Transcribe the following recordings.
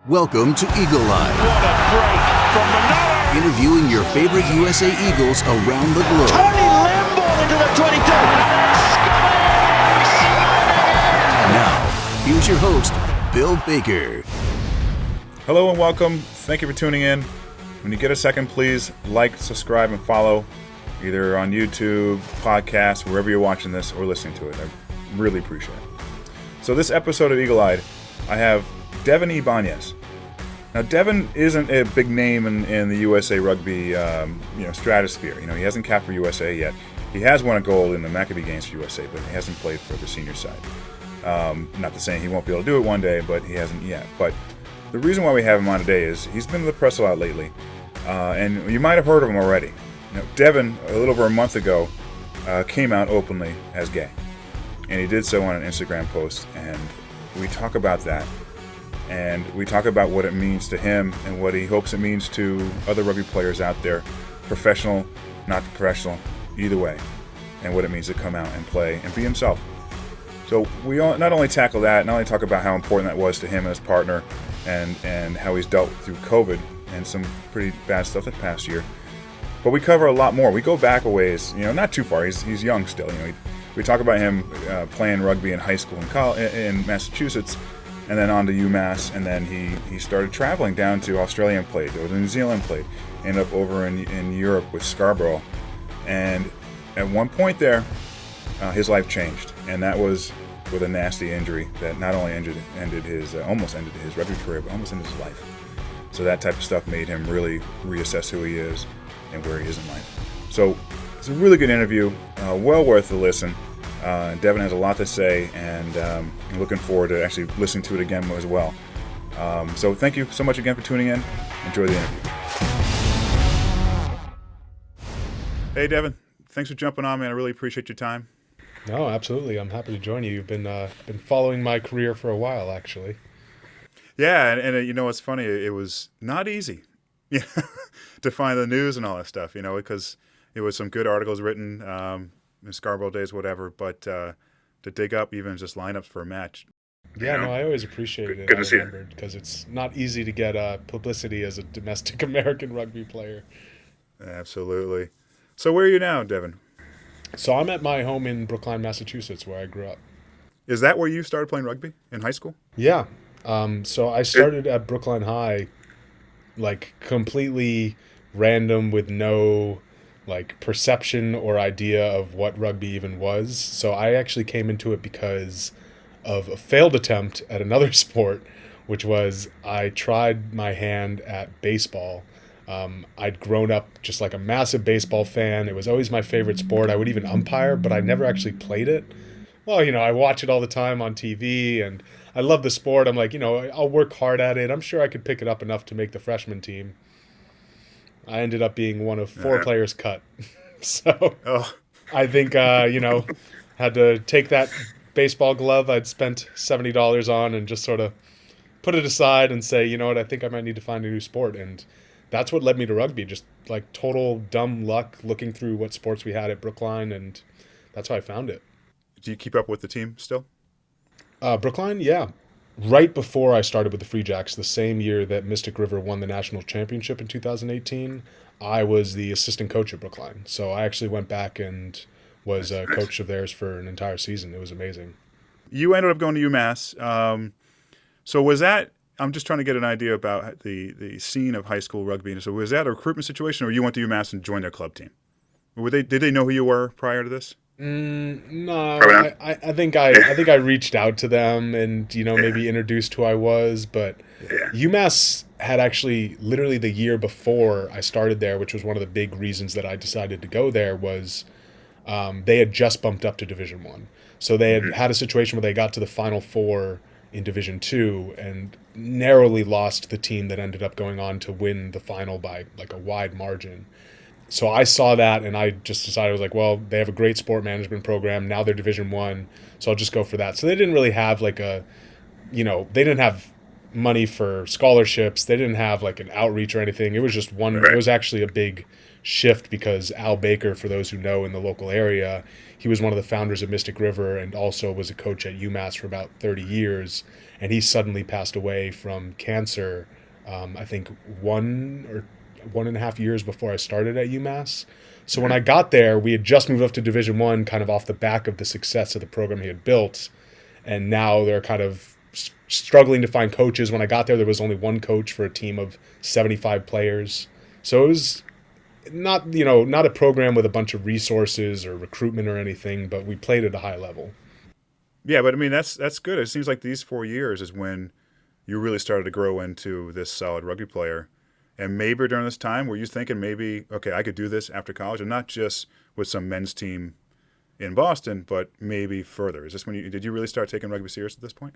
Welcome to Eagle Eye. What a break from Manolo! Interviewing your favorite USA Eagles around the globe. Tony Lamb into the 22. Now, here's your host, Bill Baker. Hello and welcome. Thank you for tuning in. When you get a second, please like, subscribe, and follow either on YouTube, podcast, wherever you're watching this or listening to it. I really appreciate it. So this episode of Eagle Eye, I have Devin Ibanez. Now, Devin isn't a big name in the USA Rugby stratosphere. He hasn't capped for USA yet. He has won a gold in the Maccabiah Games for USA, but he hasn't played for the senior side. Not to say he won't be able to do it one day, but he hasn't yet. But the reason why we have him on today is he's been in the press a lot lately, and you might have heard of him already. Devin, a little over a month ago, came out openly as gay, and he did so on an Instagram post, and we talk about that. And we talk about what it means to him and what he hopes it means to other rugby players out there, professional, not professional, either way, and what it means to come out and play and be himself. So we not only tackle that, not only talk about how important that was to him and his partner and how he's dealt through COVID and some pretty bad stuff this past year, but we cover a lot more. We go back a ways, not too far. He's young still. We talk about him playing rugby in high school in Massachusetts, and then on to UMass, and then he started traveling down to Australia and played, or New Zealand played, ended up over in Europe with Scarborough, and at one point there, his life changed, and that was with a nasty injury that not only almost ended his rugby career, but almost ended his life. So that type of stuff made him really reassess who he is and where he is in life. So it's a really good interview, well worth the listen. Devin has a lot to say, and I'm looking forward to actually listening to it again as well. So thank you so much again for tuning in. Enjoy the interview. Hey, Devin. Thanks for jumping on, man. I really appreciate your time. No, absolutely. I'm happy to join you. You've been following my career for a while, actually. Yeah, and it's funny. It was not easy to find the news and all that stuff, because there was some good articles written in Scarborough days, whatever, but to dig up even just lineups for a match. Yeah, no, I always appreciate it. Good to see you. Because it's not easy to get publicity as a domestic American rugby player. Absolutely. So where are you now, Devin? So I'm at my home in Brookline, Massachusetts, where I grew up. Is that where you started playing rugby in high school? Yeah. So I started at Brookline High, completely random with no perception or idea of what rugby even was. So I actually came into it because of a failed attempt at another sport, which was I tried my hand at baseball. I'd grown up just like a massive baseball fan. It was always my favorite sport. I would even umpire, but I never actually played it. Well, I watch it all the time on TV, and I love the sport. I'm like, I'll work hard at it. I'm sure I could pick it up enough to make the freshman team. I ended up being one of 4 players cut. So I think, had to take that baseball glove I'd spent $70 on and just sort of put it aside and say, I think I might need to find a new sport. And that's what led me to rugby, just total dumb luck looking through what sports we had at Brookline, and that's how I found it. Do you keep up with the team still? Brookline, yeah. Right before I started with the Freejax, the same year that Mystic River won the national championship in 2018, I was the assistant coach at Brookline. So I actually went back and was a coach of theirs for an entire season. It was amazing. You ended up going to UMass. So was that, I'm just trying to get an idea about the scene of high school rugby. So was that a recruitment situation, or you went to UMass and joined their club team? Did they know who you were prior to this? No, I think I reached out to them and maybe introduced who I was, but UMass had actually literally the year before I started there, which was one of the big reasons that I decided to go there, was they had just bumped up to Division I. So they had a situation where they got to the Final Four in Division II and narrowly lost the team that ended up going on to win the final by a wide margin. So I saw that, and I just decided, I was like, well, they have a great sport management program. Now they're Division I, so I'll just go for that. So they didn't really have they didn't have money for scholarships. They didn't have like an outreach or anything. It was just one. It was actually a big shift because Al Baker, for those who know in the local area, he was one of the founders of Mystic River and also was a coach at UMass for about 30 years. And he suddenly passed away from cancer, I think 1.5 years before I started at UMass. So when I got there, we had just moved up to Division I, kind of off the back of the success of the program he had built. And now they're kind of struggling to find coaches. When I got there was only one coach for a team of 75 players. So it was not a program with a bunch of resources or recruitment or anything, but we played at a high level. Yeah, but I mean, that's good. It seems like these 4 years is when you really started to grow into this solid rugby player. And maybe during this time, were you thinking maybe, okay, I could do this after college, and not just with some men's team in Boston, but maybe further? Is this when did you really start taking rugby serious at this point?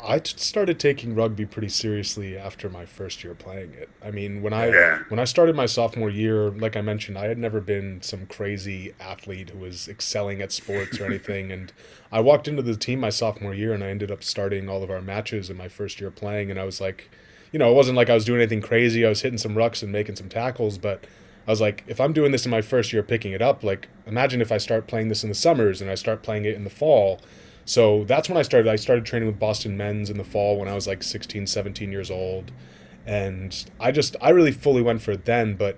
I started taking rugby pretty seriously after my first year playing it. I mean, when I started my sophomore year, like I mentioned, I had never been some crazy athlete who was excelling at sports or anything. And I walked into the team my sophomore year, and I ended up starting all of our matches in my first year playing. And I was like, it wasn't like I was doing anything crazy. I was hitting some rucks and making some tackles, but I was like, if I'm doing this in my first year picking it up, like imagine if I start playing this in the summers and I start playing it in the fall. So that's when I started. I started training with Boston Men's in the fall when I was like 16, 17 years old. And I really fully went for it then. But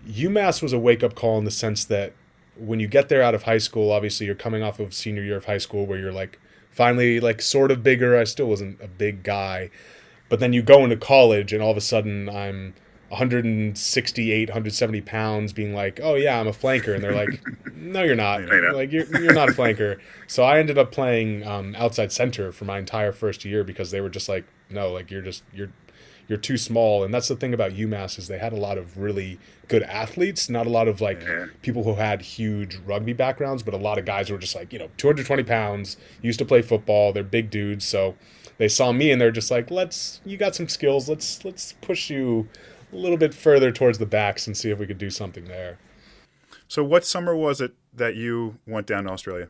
UMass was a wake-up call in the sense that when you get there out of high school, obviously you're coming off of senior year of high school where you're like finally like sort of bigger. I still wasn't a big guy. But then you go into college and all of a sudden I'm 168, 170 pounds being like, oh yeah, I'm a flanker. And they're like, no, you're not. Like you're not a flanker. So I ended up playing outside center for my entire first year because they were just like, no, like you're too small. And that's the thing about UMass is they had a lot of really good athletes, not a lot of like people who had huge rugby backgrounds, but a lot of guys who were just like, 220 pounds, used to play football. They're big dudes. So they saw me and they're just like, you got some skills. Let's push you a little bit further towards the backs and see if we could do something there. So what summer was it that you went down to Australia?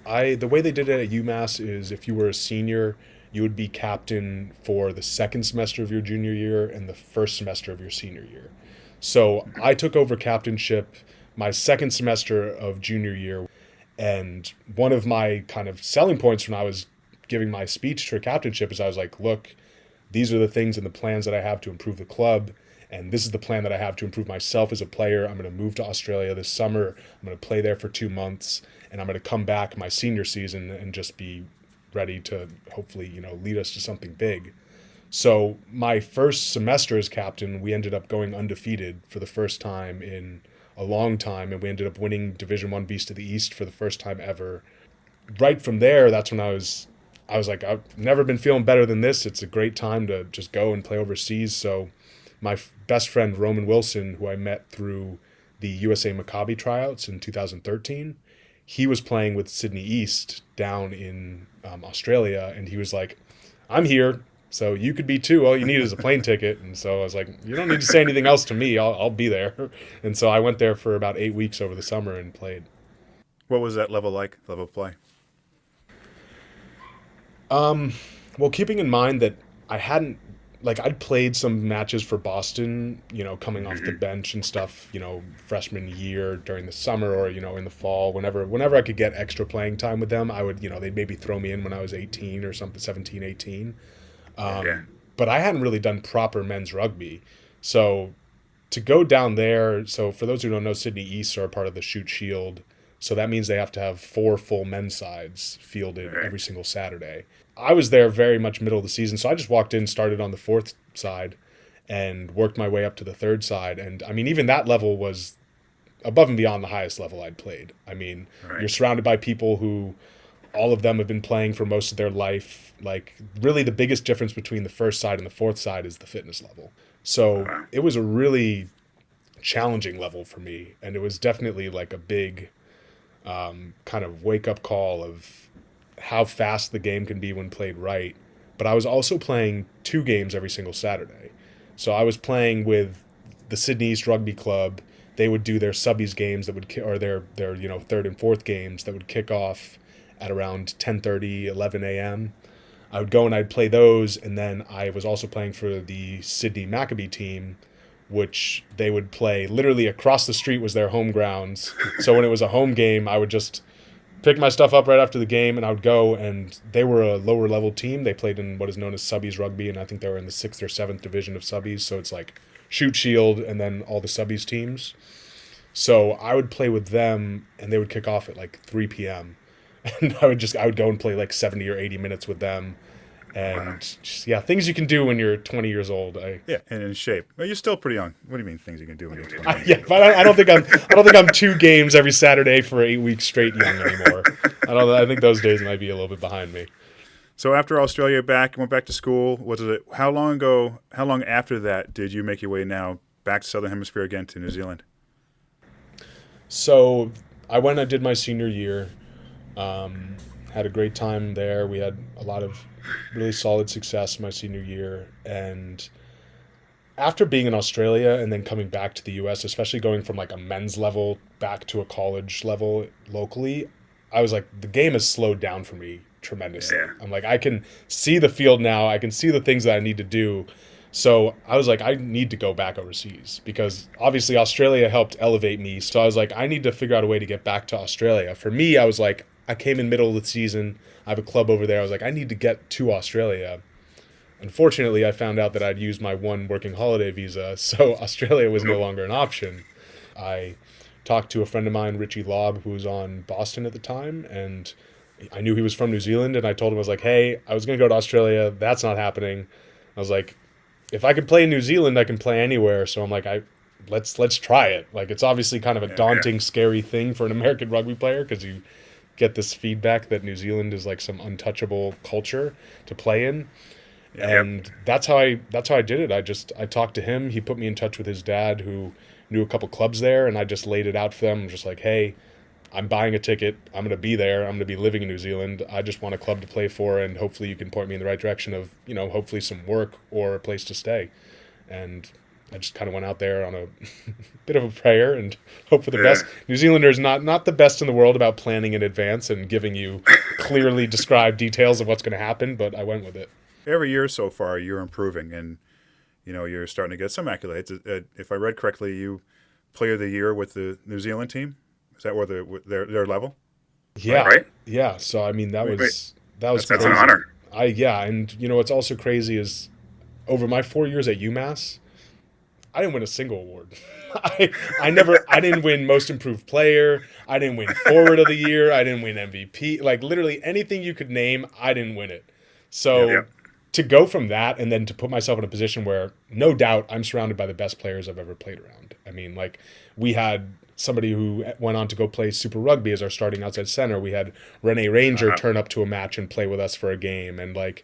The way they did it at UMass is if you were a senior, you would be captain for the second semester of your junior year and the first semester of your senior year. So I took over captainship my second semester of junior year. And one of my kind of selling points when I was giving my speech for captainship is I was like, look, these are the things and the plans that I have to improve the club. And this is the plan that I have to improve myself as a player. I'm going to move to Australia this summer. I'm going to play there for 2 months. And I'm going to come back my senior season and just be ready to hopefully, lead us to something big. So my first semester as captain, we ended up going undefeated for the first time in a long time. And we ended up winning Division I Beast of the East for the first time ever. Right from there, that's when I was like, I've never been feeling better than this. It's a great time to just go and play overseas. So my best friend, Roman Wilson, who I met through the USA Maccabi tryouts in 2013, he was playing with Sydney East down in Australia. And he was like, I'm here, so you could be too. All you need is a plane ticket. And so I was like, you don't need to say anything else to me. I'll be there. And so I went there for about 8 weeks over the summer and played. What was that level like, level of play? Well, keeping in mind that I'd played some matches for Boston, coming off the bench and stuff, freshman year during the summer or, in the fall, whenever I could get extra playing time with them, I would, they'd maybe throw me in when I was 18 or something, 17, 18. But I hadn't really done proper men's rugby. So to go down there, so for those who don't know, Sydney East are part of the Shoot Shield. So that means they have to have 4 full men's sides fielded every single Saturday. I was there very much middle of the season, so I just walked in, started on the 4th side, and worked my way up to the 3rd side. And, I mean, even that level was above and beyond the highest level I'd played. I mean, you're surrounded by people who all of them have been playing for most of their life. Like, really the biggest difference between the 1st side and the 4th side is the fitness level. So it was a really challenging level for me, and it was definitely like a big kind of wake-up call of how fast the game can be when played right. But I was also playing 2 games every single Saturday. So I was playing with the Sydney East Rugby Club. They would do their subbies games that would or their 3rd and 4th games that would kick off at around 10:30, 11 a.m. I would go and I'd play those, and then I was also playing for the Sydney Maccabiah team, which they would play literally across the street was their home grounds. So when it was a home game, I would just pick my stuff up right after the game, and I would go, and they were a lower level team. They played in what is known as subbies rugby, and I think they were in the 6th or 7th division of subbies. So it's like shoot, shield, and then all the subbies teams. So I would play with them, and they would kick off at like 3 p.m. And I would go and play like 70 or 80 minutes with them. And just, things you can do when you're 20 years old. And in shape. Well, you're still pretty young. What do you mean things you can do when you're 20? But I don't think I'm 2 games every Saturday for 8 weeks straight young anymore. I think those days might be a little bit behind me. So after Australia went back to school, how long after that did you make your way now back to Southern Hemisphere again to New Zealand? So I went and did my senior year. Had a great time there. We had a lot of really solid success my senior year. And after being in Australia and then coming back to the US, especially going from like a men's level back to a college level locally, I was like, the game has slowed down for me tremendously. Yeah. I'm like, I can see the field now. I can see the things that I need to do. So I was like, I need to go back overseas because obviously Australia helped elevate me. So I was like, I need to figure out a way to get back to Australia. For me, I was like, I came in middle of the season. I have a club over there. I was like, I need to get to Australia. Unfortunately, I found out that I'd used my one working holiday visa, so Australia was no longer an option. I talked to a friend of mine, Richie Lobb, who was on Boston at the time, and I knew he was from New Zealand, and I told him, I was like, hey, I was going to go to Australia. That's not happening. I was like, if I could play in New Zealand, I can play anywhere. So I'm like, let's try it. Like, it's obviously kind of a daunting, scary thing for an American rugby player because you get this feedback that New Zealand is like some untouchable culture to play in. And that's how I did it. I talked to him. He put me in touch with his dad who knew a couple clubs there, and I just laid it out for them. I'm just like, hey, I'm buying a ticket. I'm going to be there. I'm going to be living in New Zealand. I just want a club to play for, and hopefully you can point me in the right direction of, hopefully some work or a place to stay. And I just kind of went out there on a bit of a prayer and hope for the best. New Zealanders not the best in the world about planning in advance and giving you clearly described details of what's going to happen, but I went with it. Every year so far, you're improving, and you're starting to get some accolades. If I read correctly, you Player of the Year with the New Zealand team. Is that where their level? Yeah, right. Yeah. So I mean, that was that's crazy. an honor. And what's also crazy is over my 4 years at UMass, I didn't win a single award. I didn't win Most Improved Player. I didn't win Forward of the Year. I didn't win MVP. Like literally anything you could name, I didn't win it. So to go from that and then to put myself in a position where no doubt I'm surrounded by the best players I've ever played around. I mean, like we had somebody who went on to go play Super Rugby as our starting outside center. We had Renee Ranger turn up to a match and play with us for a game. And like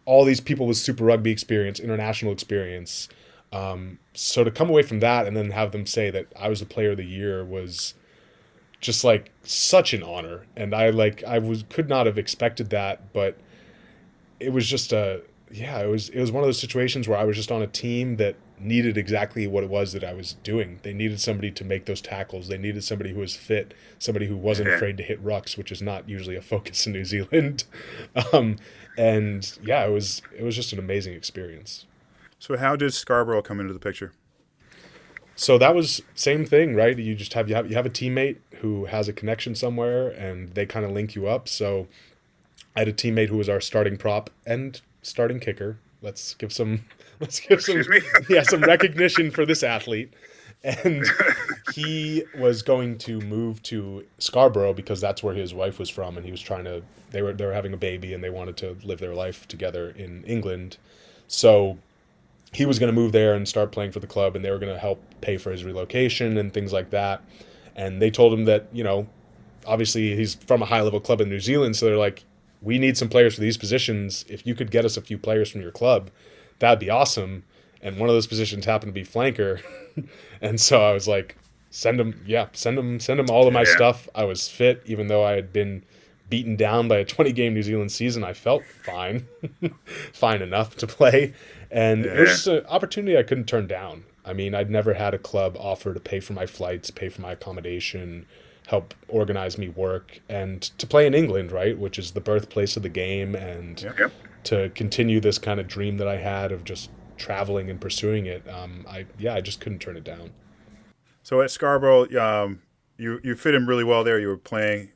all these people with Super Rugby experience, international experience. So to come away from that and then have them say that I was the Player of the Year was just like such an honor. And could not have expected that, but it was just it was one of those situations where I was just on a team that needed exactly what it was that I was doing. They needed somebody to make those tackles. They needed somebody who was fit, somebody who wasn't afraid to hit rucks, which is not usually a focus in New Zealand. It was just an amazing experience. So how did Scarborough come into the picture? So that was same thing, right? You just have a teammate who has a connection somewhere and they kind of link you up. So I had a teammate who was our starting prop and starting kicker. Let's give some recognition for this athlete. And he was going to move to Scarborough because that's where his wife was from, and he was they were having a baby and they wanted to live their life together in England. So he was going to move there and start playing for the club, and they were going to help pay for his relocation and things like that. And they told him that, obviously he's from a high-level club in New Zealand, so they're like, we need some players for these positions. If you could get us a few players from your club, that'd be awesome. And one of those positions happened to be flanker. And so I was like, send them all of my stuff. I was fit, even though I had been beaten down by a 20-game New Zealand season. I felt fine, fine enough to play. And it was just an opportunity I couldn't turn down. I mean, I'd never had a club offer to pay for my flights, pay for my accommodation, help organize me work, and to play in England, right, which is the birthplace of the game. And to continue this kind of dream that I had of just traveling and pursuing it. I just couldn't turn it down. So at Scarborough, you fit in really well there. You were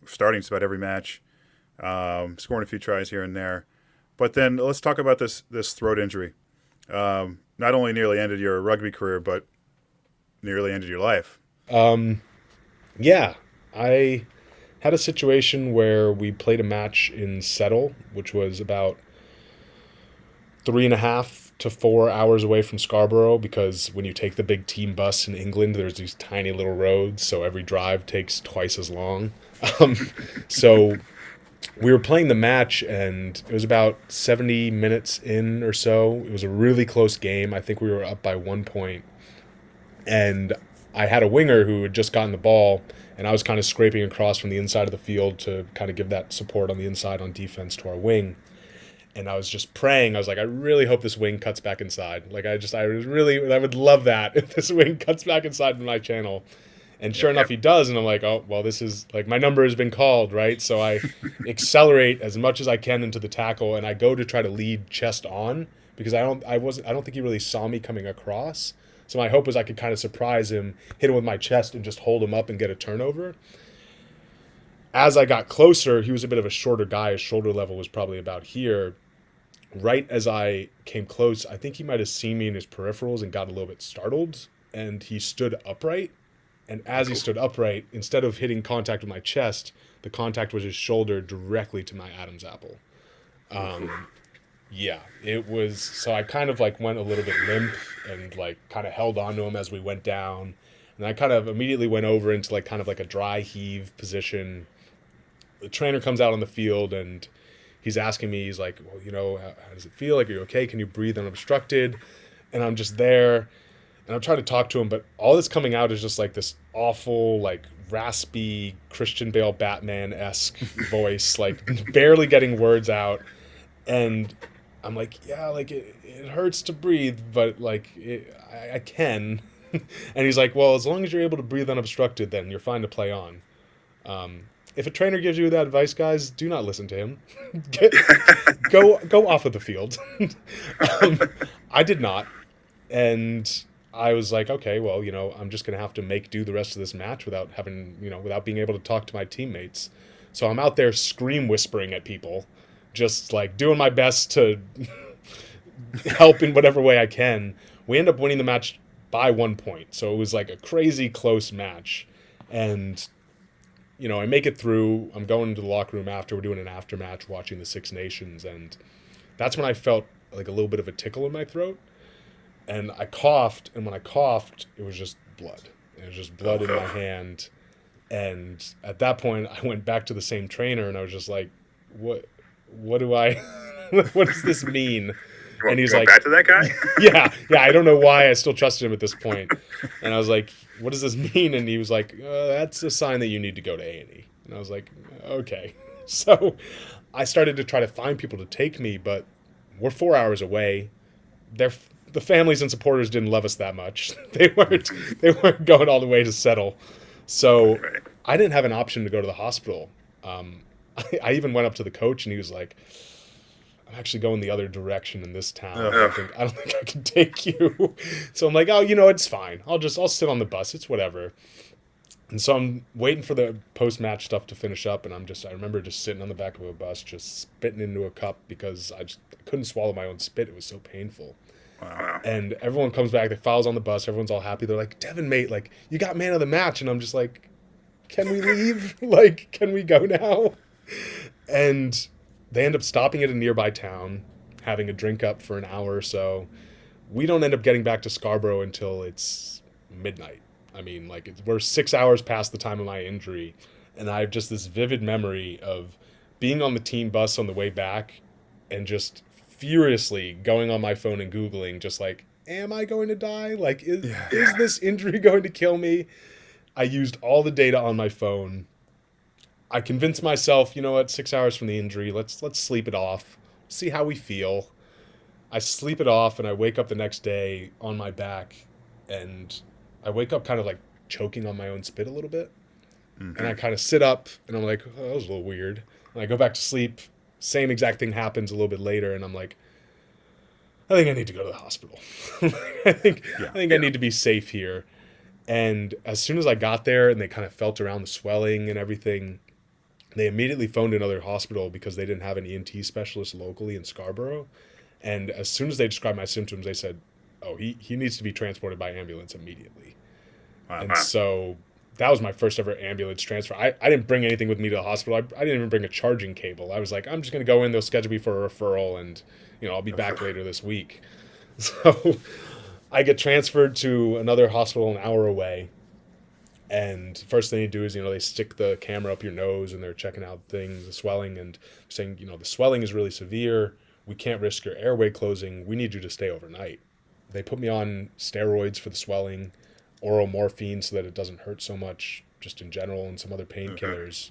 starting just about every match, scoring a few tries here and there. But then let's talk about this throat injury. Not only nearly ended your rugby career, but nearly ended your life. Yeah, I had a situation where we played a match in Settle, which was about 3.5 to 4 hours away from Scarborough, because when you take the big team bus in England, there's these tiny little roads, so every drive takes twice as long. So we were playing the match, and it was about 70 minutes in or so. It was a really close game. I think we were up by 1 point. And I had a winger who had just gotten the ball, and I was kind of scraping across from the inside of the field to kind of give that support on the inside on defense to our wing. And I was just praying. I was like, I really hope this wing cuts back inside. Like, I would love that if this wing cuts back inside in my channel. And sure enough, he does. And I'm like, oh, well, this is like, my number has been called, right? So I accelerate as much as I can into the tackle, and I go to try to lead chest on, because I don't think he really saw me coming across. So my hope was I could kind of surprise him, hit him with my chest, and just hold him up and get a turnover. As I got closer, he was a bit of a shorter guy. His shoulder level was probably about here. Right as I came close, I think he might have seen me in his peripherals and got a little bit startled, and he stood upright. And as he stood upright, instead of hitting contact with my chest, the contact was his shoulder directly to my Adam's apple. Yeah, it was, so I kind of like went a little bit limp and like kind of held on to him as we went down. And I kind of immediately went over into like kind of like a dry heave position. The trainer comes out on the field and he's asking me, he's like, well, you know, how does it feel? Like, are you okay? Can you breathe unobstructed? And I'm just there and I'm trying to talk to him, but all that's coming out is just like this awful, like raspy Christian Bale Batman-esque voice, like barely getting words out. And I'm like, yeah, like it hurts to breathe, but like I can. And he's like, well, as long as you're able to breathe unobstructed, then you're fine to play on. If a trainer gives you that advice, guys, do not listen to him. Go off of the field. I did not. And I was like, okay, well, you know, I'm just going to have to make do the rest of this match without being able to talk to my teammates. So I'm out there scream whispering at people, just like doing my best to help in whatever way I can. We end up winning the match by 1 point. So it was like a crazy close match. And, you know, I make it through. I'm going to the locker room after. We're doing an after match watching the Six Nations. And that's when I felt like a little bit of a tickle in my throat. And I coughed. And when I coughed, it was just blood. It was just blood in my hand. And at that point, I went back to the same trainer. And I was just like, what does this mean? And he's like, back to that guy? yeah, I don't know why I still trusted him at this point. And I was like, what does this mean? And he was like, that's a sign that you need to go to A&E. And I was like, okay. So I started to try to find people to take me, but we're 4 hours away. The families and supporters didn't love us that much. They weren't going all the way to Settle. So I didn't have an option to go to the hospital. I even went up to the coach and he was like, I'm actually going the other direction in this town. I don't think I can take you. So I'm like, oh, you know, it's fine. I'll sit on the bus. It's whatever. And so I'm waiting for the post-match stuff to finish up. And I remember just sitting on the back of a bus, just spitting into a cup because I couldn't swallow my own spit. It was so painful. Wow. And everyone comes back. They files on the bus. Everyone's all happy. They're like, Devin, mate, like, you got man of the match. And I'm just like, can we leave? Like, can we go now? And they end up stopping at a nearby town, having a drink up for an hour or so. We don't end up getting back to Scarborough until it's midnight. I mean, like, we're 6 hours past the time of my injury. And I have just this vivid memory of being on the team bus on the way back and just furiously going on my phone and Googling, just like, am I going to die? Like, is this injury going to kill me? I used all the data on my phone. I convinced myself, you know what, 6 hours from the injury, let's sleep it off, see how we feel. I sleep it off, and I wake up the next day on my back, and I wake up kind of like choking on my own spit a little bit. Mm-hmm. And I kind of sit up, and I'm like, oh, that was a little weird. And I go back to sleep, same exact thing happens a little bit later, and I'm like, I think I need to go to the hospital. I think I need to be safe here. And as soon as I got there and they kind of felt around the swelling and everything, they immediately phoned another hospital because they didn't have an ENT specialist locally in Scarborough. And as soon as they described my symptoms, they said, oh, he needs to be transported by ambulance immediately. Wow. And so that was my first ever ambulance transfer. I didn't bring anything with me to the hospital. I didn't even bring a charging cable. I was like, I'm just going to go in, they'll schedule me for a referral, and I'll be back later this week. So I get transferred to another hospital an hour away. And first thing they do is, they stick the camera up your nose and they're checking out things, the swelling, and saying, the swelling is really severe. We can't risk your airway closing. We need you to stay overnight. They put me on steroids for the swelling, oral morphine so that it doesn't hurt so much just in general, and some other painkillers.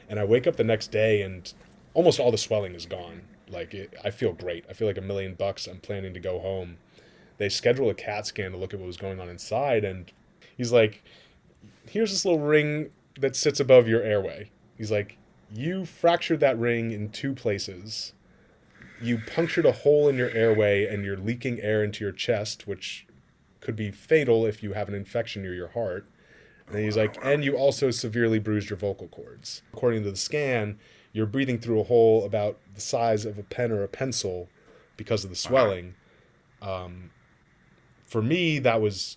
And I wake up the next day and almost all the swelling is gone. I feel great. I feel like $1 million. I'm planning to go home. They schedule a CAT scan to look at what was going on inside, and he's like, here's this little ring that sits above your airway. He's like, you fractured that ring in 2 places. You punctured a hole in your airway and you're leaking air into your chest, which could be fatal if you have an infection near your heart. And he's like, and you also severely bruised your vocal cords. According to the scan, you're breathing through a hole about the size of a pen or a pencil because of the swelling. For me, that was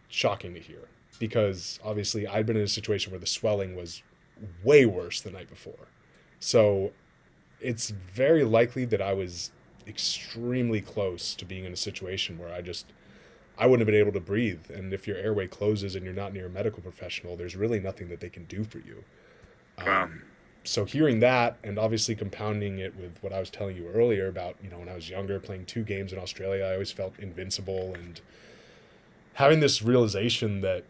shocking to hear because obviously I'd been in a situation where the swelling was way worse the night before. So it's very likely that I was extremely close to being in a situation where I wouldn't have been able to breathe. And if your airway closes and you're not near a medical professional, there's really nothing that they can do for you. So hearing that, and obviously compounding it with what I was telling you earlier about, when I was younger, playing 2 games in Australia, I always felt invincible, and having this realization that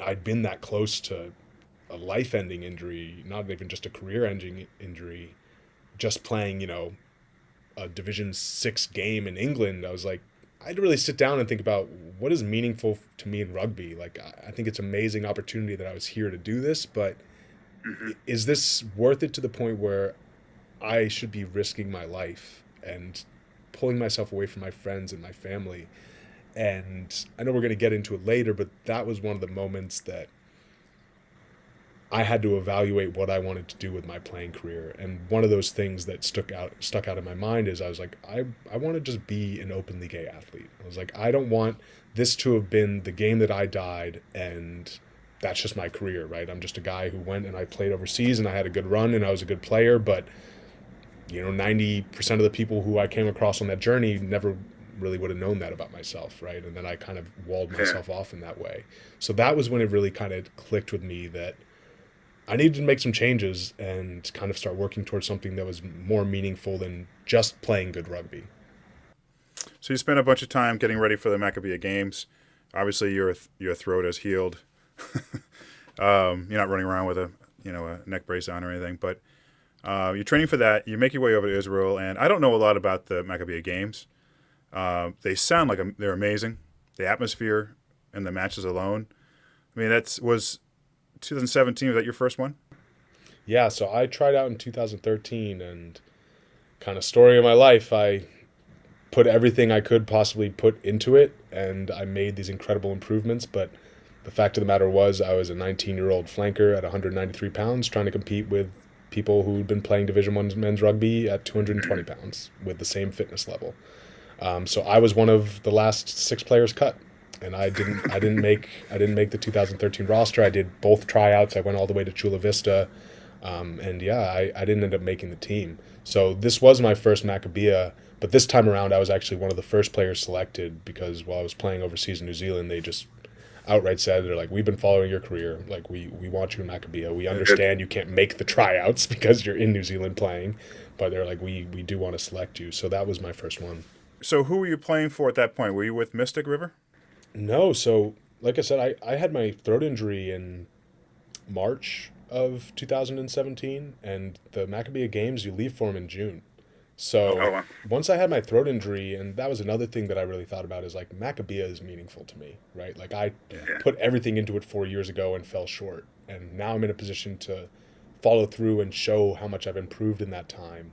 I'd been that close to a life-ending injury, not even just a career-ending injury, just playing, a Division 6 game in England, I was like, I had to really sit down and think about what is meaningful to me in rugby. I think it's an amazing opportunity that I was here to do this, but is this worth it to the point where I should be risking my life and pulling myself away from my friends and my family? And I know we're going to get into it later, but that was one of the moments that I had to evaluate what I wanted to do with my playing career. And one of those things that stuck out in my mind is I was like, I want to just be an openly gay athlete. I was like, I don't want this to have been the game that I died and that's just my career, right? I'm just a guy who went and I played overseas and I had a good run and I was a good player, but 90% of the people who I came across on that journey never really would have known that about myself, right? And then I kind of walled myself off in that way. So that was when it really kind of clicked with me that I needed to make some changes and kind of start working towards something that was more meaningful than just playing good rugby. So you spent a bunch of time getting ready for the Maccabiah Games. Obviously, your throat has healed. You're not running around with a neck brace on or anything, but you're training for that. You make your way over to Israel, and I don't know a lot about the Maccabiah Games. They sound like they're amazing. The atmosphere and the matches alone. I mean, was 2017. Was that your first one? Yeah, so I tried out in 2013, and kind of story of my life, I put everything I could possibly put into it, and I made these incredible improvements, but the fact of the matter was I was a 19-year-old flanker at 193 pounds trying to compete with people who'd been playing Division I men's rugby at 220 pounds with the same fitness level. So I was one of the last 6 players cut, and I didn't make the 2013 roster. I did both tryouts. I went all the way to Chula Vista, and I didn't end up making the team. So this was my first Maccabiah, but this time around I was actually one of the first players selected because while I was playing overseas in New Zealand, they just outright said, they're like, we've been following your career. Like, we want you in Maccabiah. We understand you can't make the tryouts because you're in New Zealand playing, but they're like, we do want to select you. So that was my first one. So who were you playing for at that point? Were you with Mystic River? No. So like I said, I had my throat injury in March of 2017, and the Maccabiah Games, you leave for them in June. So once I had my throat injury, and that was another thing that I really thought about is like Maccabiah is meaningful to me, right? Like I put everything into it 4 years ago and fell short. And now I'm in a position to follow through and show how much I've improved in that time.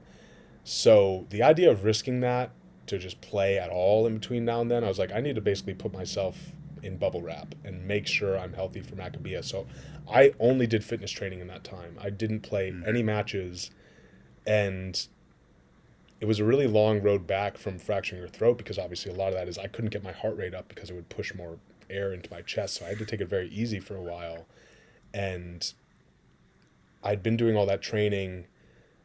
So the idea of risking that to just play at all in between now and then, I was like, I need to basically put myself in bubble wrap and make sure I'm healthy for Maccabiah. So I only did fitness training in that time. I didn't play any matches, and it was a really long road back from fracturing your throat, because obviously a lot of that is I couldn't get my heart rate up because it would push more air into my chest. So I had to take it very easy for a while. And I'd been doing all that training.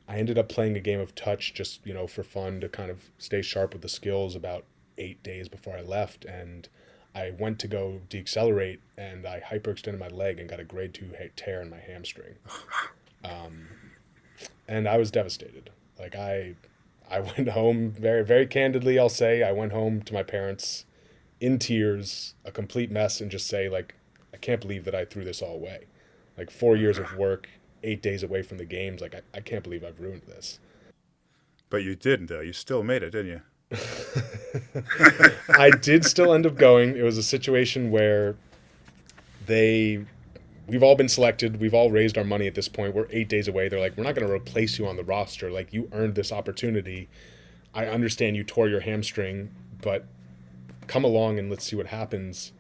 I ended up playing a game of touch just, for fun to kind of stay sharp with the skills about 8 days before I left. And I went to go decelerate, and I hyperextended my leg and got a grade 2 tear in my hamstring. And I was devastated. Like I went home very, very candidly. I'll say I went home to my parents in tears, a complete mess, and just say, like, I can't believe that I threw this all away. Like 4 years of work, 8 days away from the games. Like I can't believe I've ruined this. But you didn't, though. You still made it, didn't you? I did still end up going. It was a situation where we've all been selected. We've all raised our money at this point. We're 8 days away. They're like, we're not going to replace you on the roster. Like, you earned this opportunity. I understand you tore your hamstring, but come along and let's see what happens.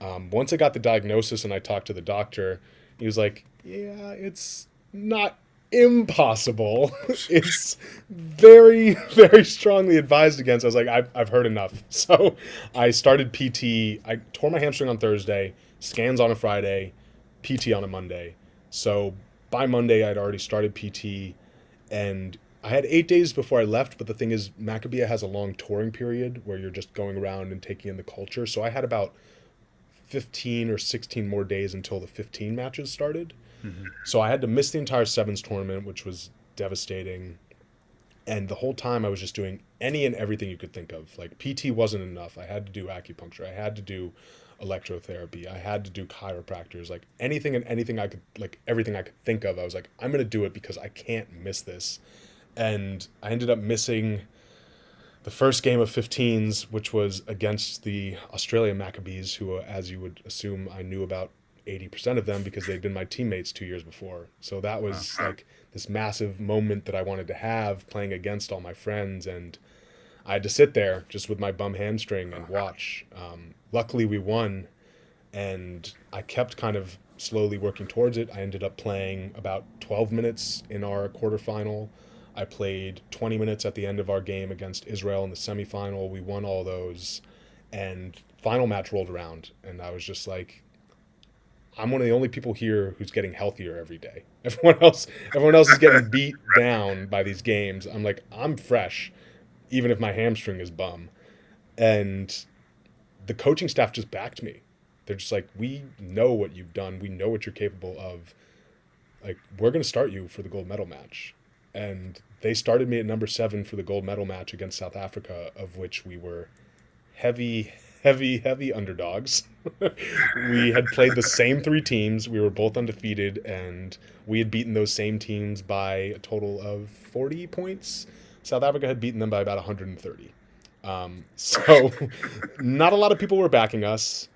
Once I got the diagnosis and I talked to the doctor, he was like, yeah, it's not impossible. It's very, very strongly advised against. I was like, I've heard enough. So I started PT. I tore my hamstring on Thursday, scans on a Friday, PT on a Monday. So by Monday, I'd already started PT, and I had 8 days before I left. But the thing is, Maccabiah has a long touring period where you're just going around and taking in the culture. So I had about 15 or 16 more days until the 15 matches started. Mm-hmm. So I had to miss the entire sevens tournament, which was devastating. And the whole time I was just doing any and everything you could think of. Like, PT wasn't enough. I had to do acupuncture. I had to do electrotherapy. I had to do chiropractors. Like, anything and anything I could, like, everything I could think of. I was like, I'm going to do it because I can't miss this. And I ended up missing the first game of 15s, which was against the Australian Maccabees, who, as you would assume, I knew about 80% of them because they'd been my teammates 2 years before. So that was like this massive moment that I wanted to have, playing against all my friends. And I had to sit there just with my bum hamstring and watch. Luckily, we won, and I kept kind of slowly working towards it. I ended up playing about 12 minutes in our quarterfinal. I played 20 minutes at the end of our game against Israel in the semifinal. We won all those, and final match rolled around, and I was just like, I'm one of the only people here who's getting healthier every day. Everyone else is getting beat down by these games. I'm like, I'm fresh, even if my hamstring is bum. And the coaching staff just backed me. They're just like, we know what you've done. We know what you're capable of. Like, we're going to start you for the gold medal match. And they started me at number 7 for the gold medal match against South Africa, of which we were heavy underdogs. We had played the same 3 teams. We were both undefeated, and we had beaten those same teams by a total of 40 points. South Africa had beaten them by about 130. So not a lot of people were backing us,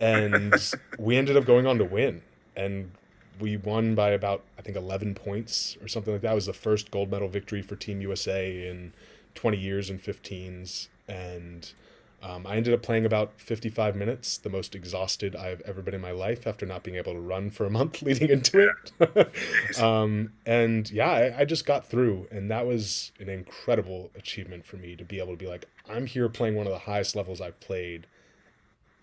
and we ended up going on to win. And we won by about, I think, 11 points or something like that. It was the first gold medal victory for Team USA in 20 years in 15s. And I ended up playing about 55 minutes, the most exhausted I've ever been in my life after not being able to run for a month leading into it. And yeah, I just got through, and that was an incredible achievement for me to be able to be like, I'm here playing one of the highest levels I've played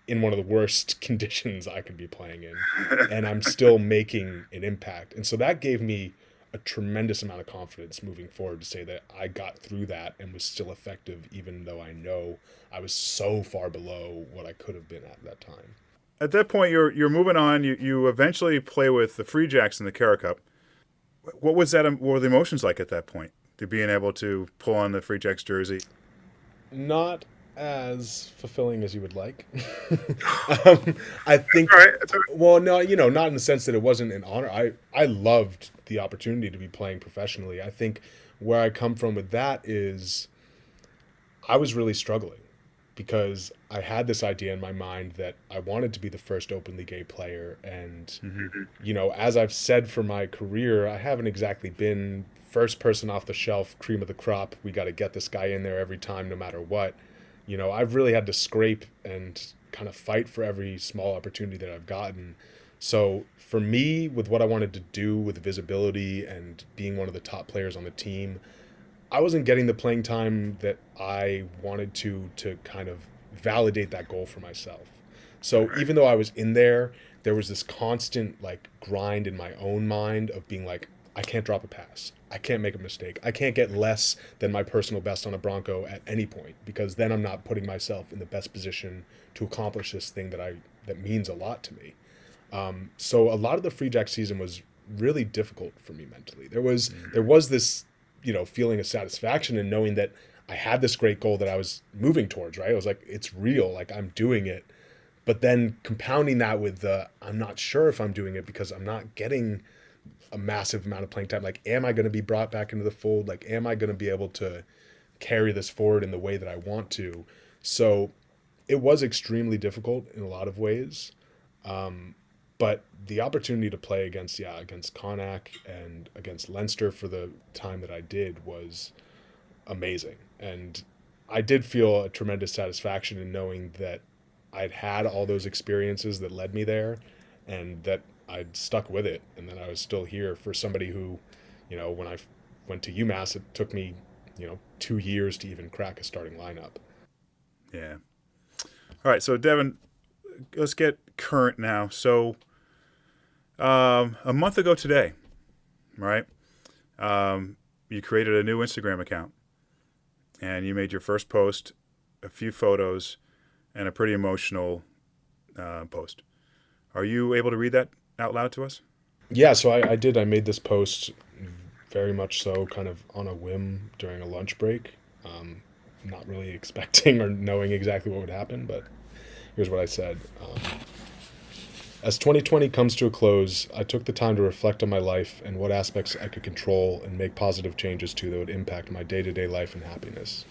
in one of the worst conditions I could be playing in, and I'm still making an impact. And so that gave me a tremendous amount of confidence moving forward to say that I got through that and was still effective, even though I know I was so far below what I could have been at that time. At that point, you're moving on. You eventually play with the Freejax in the Cara Cup. What was that? What were the emotions like at that point, to being able to pull on the Freejax jersey? Not as fulfilling as you would like. I think, all right. Well, no, not in the sense that it wasn't an honor. I loved the opportunity to be playing professionally. I think where I come from with that is I was really struggling. because I had this idea in my mind that I wanted to be the first openly gay player. And, as I've said for my career, I haven't exactly been first person off the shelf, cream of the crop. We got to get this guy in there every time, no matter what. I've really had to scrape and kind of fight for every small opportunity that I've gotten. So for me, with what I wanted to do with visibility and being one of the top players on the team, I wasn't getting the playing time that I wanted to kind of validate that goal for myself. So even though I was in there was this constant like grind in my own mind of being like, I can't drop a pass. I can't make a mistake. I can't get less than my personal best on a Bronco at any point, because then I'm not putting myself in the best position to accomplish this thing that means a lot to me. So a lot of the Freejax season was really difficult for me mentally. There was this feeling of satisfaction in knowing that I had this great goal that I was moving towards, right? I was like, it's real, like I'm doing it. But then compounding that with I'm not sure if I'm doing it because I'm not getting a massive amount of playing time. Like, am I going to be brought back into the fold? Like, am I going to be able to carry this forward in the way that I want to? So it was extremely difficult in a lot of ways. But the opportunity to play against Connacht and against Leinster for the time that I did was amazing. And I did feel a tremendous satisfaction in knowing that I'd had all those experiences that led me there, and that I'd stuck with it, and that I was still here for somebody who, when I went to UMass, it took me, 2 years to even crack a starting lineup. Yeah. All right, so Devin, let's get current now. So a month ago today, right, you created a new Instagram account, and you made your first post, a few photos, and a pretty emotional post. Are you able to read that out loud to us? Yeah, so I did. I made this post very much so kind of on a whim during a lunch break, not really expecting or knowing exactly what would happen, but here's what I said. As 2020 comes to a close, I took the time to reflect on my life and what aspects I could control and make positive changes to that would impact my day-to-day life and happiness.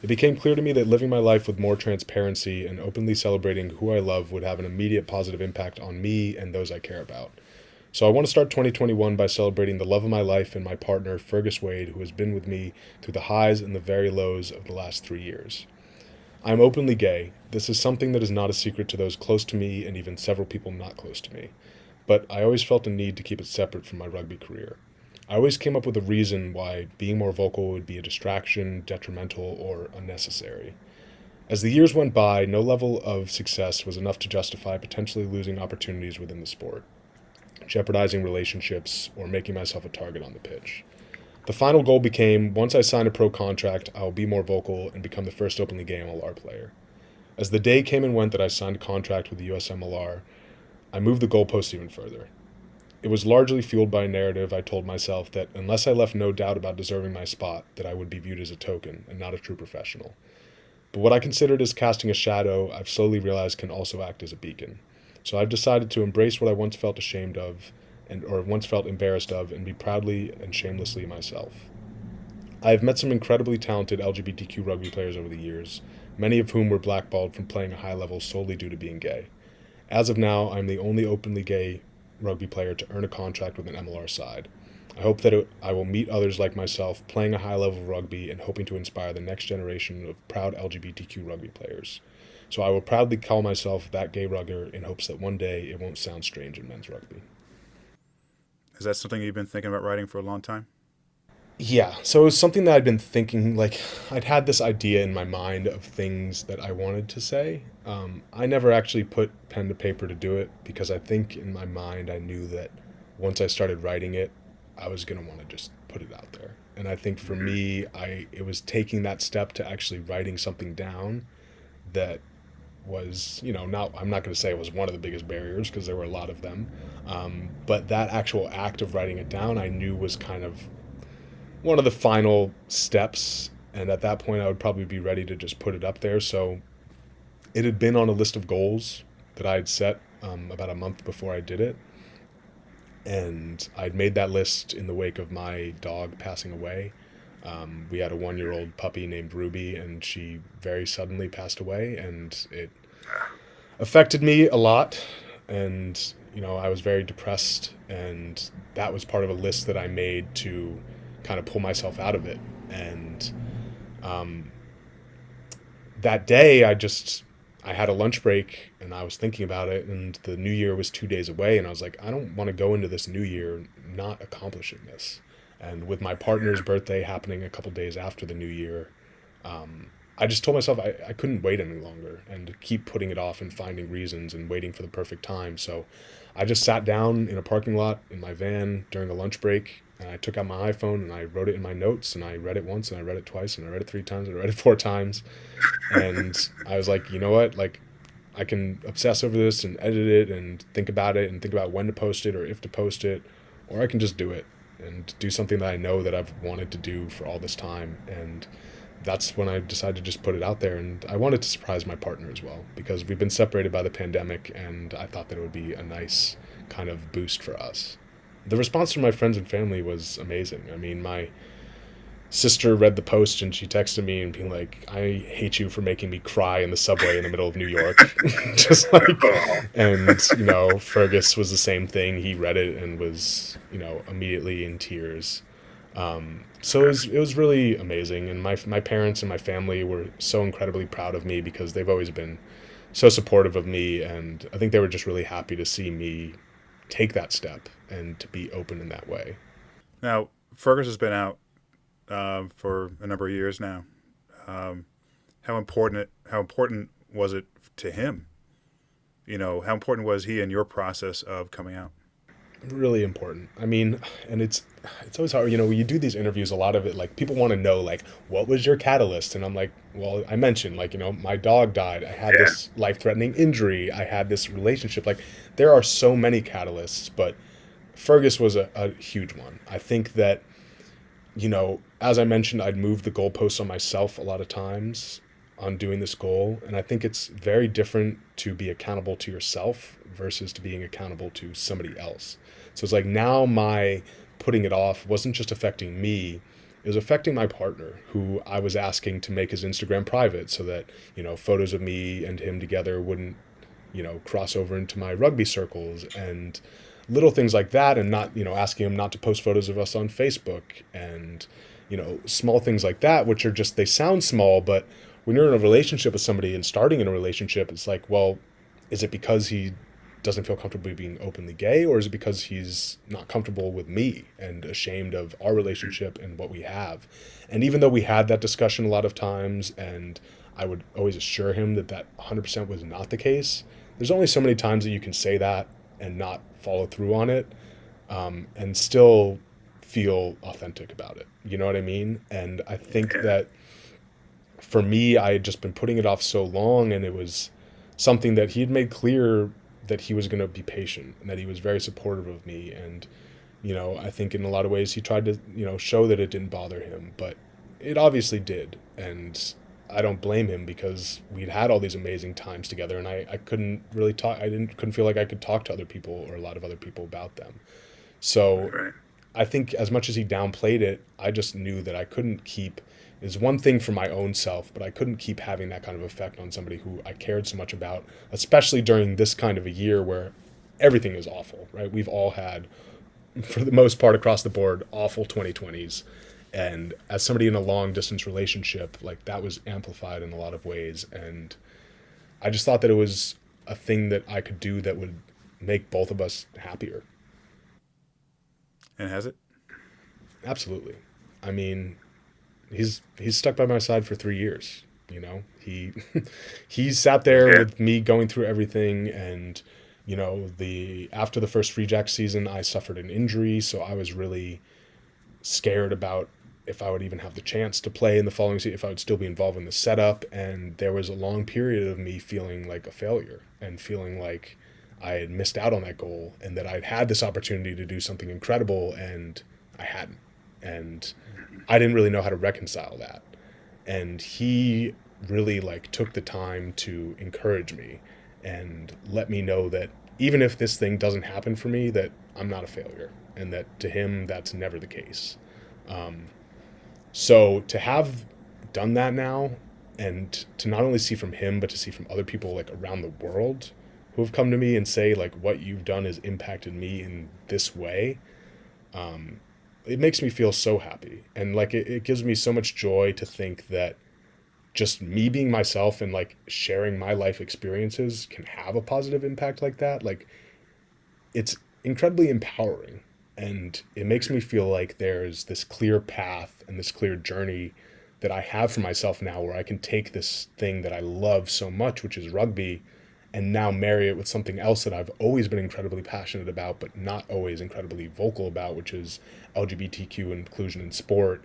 It became clear to me that living my life with more transparency and openly celebrating who I love would have an immediate positive impact on me and those I care about. So I want to start 2021 by celebrating the love of my life and my partner, Fergus Wade, who has been with me through the highs and the very lows of the last 3 years. I am openly gay. This is something that is not a secret to those close to me and even several people not close to me. But I always felt a need to keep it separate from my rugby career. I always came up with a reason why being more vocal would be a distraction, detrimental, or unnecessary. As the years went by, no level of success was enough to justify potentially losing opportunities within the sport, jeopardizing relationships, or making myself a target on the pitch. The final goal became, once I sign a pro contract, I will be more vocal and become the first openly gay MLR player. As the day came and went that I signed a contract with the USMLR, I moved the goalpost even further. It was largely fueled by a narrative I told myself that unless I left no doubt about deserving my spot, that I would be viewed as a token and not a true professional. But what I considered as casting a shadow, I've slowly realized can also act as a beacon. So I've decided to embrace what I once felt ashamed of, or once felt embarrassed of, and be proudly and shamelessly myself. I have met some incredibly talented LGBTQ rugby players over the years, many of whom were blackballed from playing a high level solely due to being gay. As of now, I'm the only openly gay rugby player to earn a contract with an MLR side. I hope that I will meet others like myself playing a high level of rugby and hoping to inspire the next generation of proud LGBTQ rugby players. So I will proudly call myself that gay rugger in hopes that one day it won't sound strange in men's rugby. Is that something you've been thinking about writing for a long time? Yeah, so it was something that I'd been thinking, like, I'd had this idea in my mind of things that I wanted to say. I never actually put pen to paper to do it because I think in my mind I knew that once I started writing it, I was going to want to just put it out there. And I think for me, it was taking that step to actually writing something down that was, I'm not going to say it was one of the biggest barriers because there were a lot of them. But that actual act of writing it down, I knew was kind of one of the final steps. And at that point, I would probably be ready to just put it up there. So it had been on a list of goals that I had set about a month before I did it. And I'd made that list in the wake of my dog passing away. We had a 1-year-old puppy named Ruby, and she very suddenly passed away, and it affected me a lot. And, I was very depressed, and that was part of a list that I made to kind of pull myself out of it. And that day, I had a lunch break, and I was thinking about it, and the new year was 2 days away, and I was like, I don't want to go into this new year not accomplishing this. And with my partner's birthday happening a couple days after the new year, I just told myself I couldn't wait any longer and keep putting it off and finding reasons and waiting for the perfect time. So I just sat down in a parking lot in my van during a lunch break, and I took out my iPhone and I wrote it in my notes, and I read it once and I read it twice and I read it 3 times and I read it 4 times. And I was like, you know what? Like, I can obsess over this and edit it and think about when to post it or if to post it, or I can just do it and do something that I know that I've wanted to do for all this time. And that's when I decided to just put it out there. And I wanted to surprise my partner as well, because we've been separated by the pandemic, and I thought that it would be a nice kind of boost for us. The response from my friends and family was amazing. I mean, my sister read the post and she texted me and being like, I hate you for making me cry in the subway in the middle of New York. Just like, and, Fergus was the same thing. He read it and was, immediately in tears. So it was really amazing. And my parents and my family were so incredibly proud of me, because they've always been so supportive of me. And I think they were just really happy to see me take that step and to be open in that way. Now, Fergus has been out for a number of years now. How important was it to him? How important was he in your process of coming out? Really important. I mean, and it's always hard, when you do these interviews, a lot of it, like, people want to know, like, what was your catalyst? And I'm like, well, I mentioned, like, my dog died. I had this life-threatening injury. I had this relationship. Like, there are so many catalysts, but Fergus was a huge one. I think that, as I mentioned, I'd moved the goalposts on myself a lot of times on doing this goal. And I think it's very different to be accountable to yourself versus to being accountable to somebody else. So it's like, now my putting it off wasn't just affecting me, it was affecting my partner, who I was asking to make his Instagram private so that, photos of me and him together wouldn't, cross over into my rugby circles, and little things like that. And not, asking him not to post photos of us on Facebook, and, small things like that, which are just, they sound small, but when you're in a relationship with somebody and starting in a relationship, it's like, well, is it because he doesn't feel comfortable being openly gay, or is it because he's not comfortable with me and ashamed of our relationship and what we have? And even though we had that discussion a lot of times, and I would always assure him that 100% was not the case, there's only so many times that you can say that and not follow through on it, and still feel authentic about it. You know what I mean? And I think that for me, I had just been putting it off so long, and it was something that he had made clear that he was going to be patient and that he was very supportive of me. And, I think in a lot of ways he tried to, show that it didn't bother him, but it obviously did. And I don't blame him, because we'd had all these amazing times together, and I couldn't really talk. Couldn't feel like I could talk to other people, or a lot of other people, about them. So right. I think as much as he downplayed it, I just knew that I couldn't keep. Is one thing for my own self, but I couldn't keep having that kind of effect on somebody who I cared so much about, especially during this kind of a year where everything is awful, right? We've all had, for the most part across the board, awful 2020s. And as somebody in a long distance relationship, like, that was amplified in a lot of ways. And I just thought that it was a thing that I could do that would make both of us happier. And has it? Absolutely. I mean, he's stuck by my side for 3 years. He sat there with me going through everything. And, after the first Freejax season, I suffered an injury. So I was really scared about if I would even have the chance to play in the following season, if I would still be involved in the setup. And there was a long period of me feeling like a failure and feeling like I had missed out on that goal, and that I'd had this opportunity to do something incredible and I hadn't. And I didn't really know how to reconcile that. And he really took the time to encourage me and let me know that even if this thing doesn't happen for me, that I'm not a failure, and that to him, that's never the case. So to have done that now, and to not only see from him, but to see from other people like around the world who have come to me and say like what you've done has impacted me in this way, it makes me feel so happy. And like it gives me so much joy to think that just me being myself and like sharing my life experiences can have a positive impact like that. Like it's incredibly empowering, and it makes me feel like there's this clear path and this clear journey that I have for myself now, where I can take this thing that I love so much, which is rugby, and now marry it with something else that I've always been incredibly passionate about, but not always incredibly vocal about, which is LGBTQ inclusion in sport,